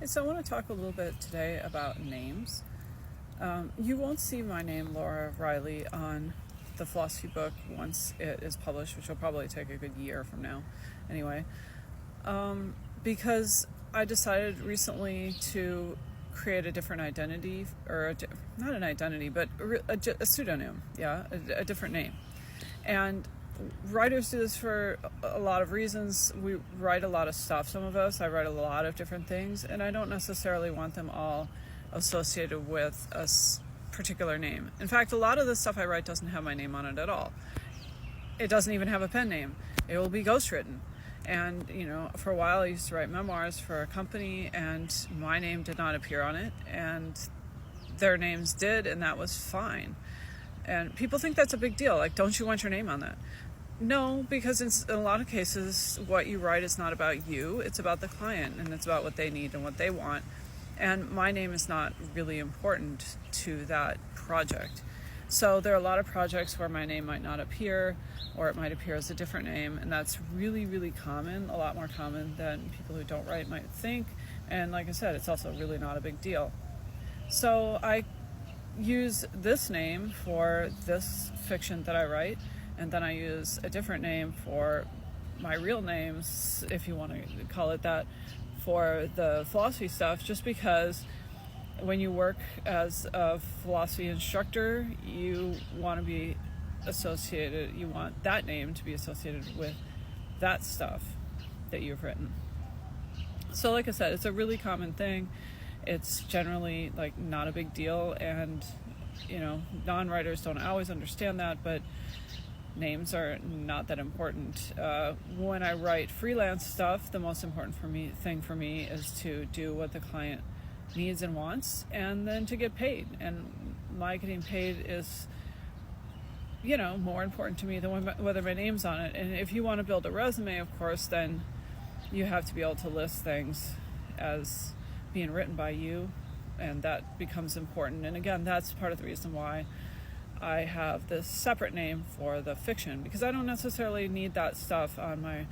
So I want to talk a little bit today about names. You won't see my name, Laura Riley, on the philosophy book once it is published, which will probably take a good year from now anyway, because I decided recently to create a different identity, or not an identity, but a pseudonym, a different name. And writers do this for a lot of reasons. We write a lot of stuff, some of us. I write a lot of different things, and I don't necessarily want them all associated with a particular name. In fact, a lot of the stuff I write doesn't have my name on it at all. It doesn't even have a pen name. It will be ghostwritten. And, for a while I used to write memoirs for a company, and my name did not appear on it, and their names did, and that was fine. And people think that's a big deal. Like, don't you want your name on that? No, because in a lot of cases, what you write is not about you. It's about the client, and it's about what they need and what they want. And my name is not really important to that project. So there are a lot of projects where my name might not appear, or it might appear as a different name. And that's really, really common, a lot more common than people who don't write might think. And like I said, it's also really not a big deal. So I use this name for this fiction that I write, and then I use a different name for my real names, if you want to call it that, for the philosophy stuff, just because when you work as a philosophy instructor, you want to be associated, you want that name to be associated with that stuff that you've written. So like I said, it's a really common thing. It's generally not a big deal, and non-writers don't always understand that, but names are not that important. When I write freelance stuff, the most important thing for me is to do what the client needs and wants, and then to get paid. And my getting paid is more important to me than whether my name's on it. And if you want to build a resume, of course, then you have to be able to list things as being written by you, and that becomes important. And again, that's part of the reason why I have this separate name for the fiction, because I don't necessarily need that stuff on my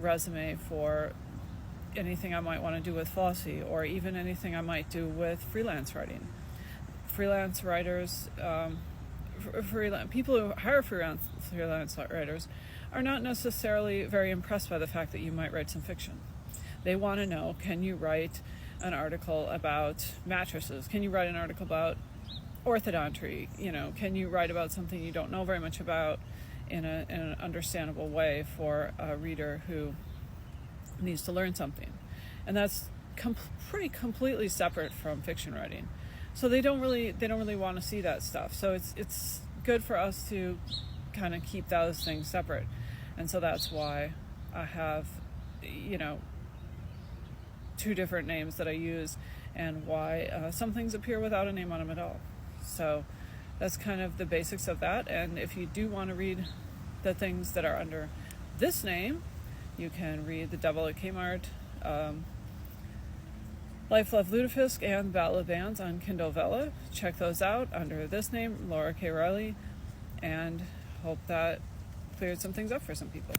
resume for anything I might want to do with philosophy, or even anything I might do with freelance writing. Freelance writers, people who hire freelance writers are not necessarily very impressed by the fact that you might write some fiction. They want to know, can you write an article about mattresses? Can you write an article about orthodonty? Can you write about something you don't know very much about in an understandable way for a reader who needs to learn something? And that's completely separate from fiction writing. So they don't really want to see that stuff. So it's good for us to kind of keep those things separate. And so that's why I have two different names that I use, and why some things appear without a name on them at all. So that's kind of the basics of that. And if you do want to read the things that are under this name, you can read The Devil at Kmart, Life, Love, Lutefisk, and Battle of Bands on Kindle Vella. Check those out under this name, Laura K. Riley, and hope that cleared some things up for some people.